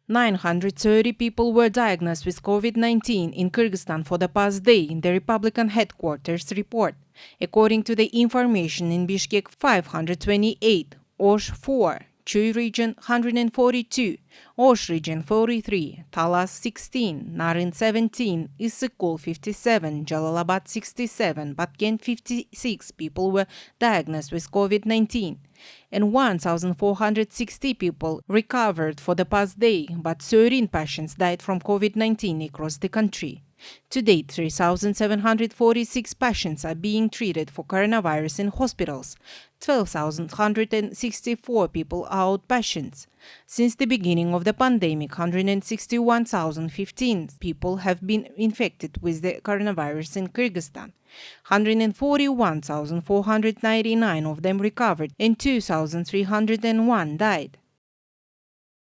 930 people were diagnosed with COVID-19 in Kyrgyzstan for the past day, the Republican headquarters report. According to the information in Bishkek, 528, Osh 4, Chuy region 142, Osh region 43, Talas 16, Narin 17, Issyk-Kul 57, Jalalabad 67, Batken 56 people were diagnosed with COVID-19. And 1,460 people recovered for the past day, but 13 patients died from COVID-19 across the country. To date, 3,746 patients are being treated for coronavirus in hospitals. 12,164 people are outpatients. Since the beginning of the pandemic, 161,015 people have been infected with the coronavirus in Kyrgyzstan. 141,499 of them recovered and 2,301 died.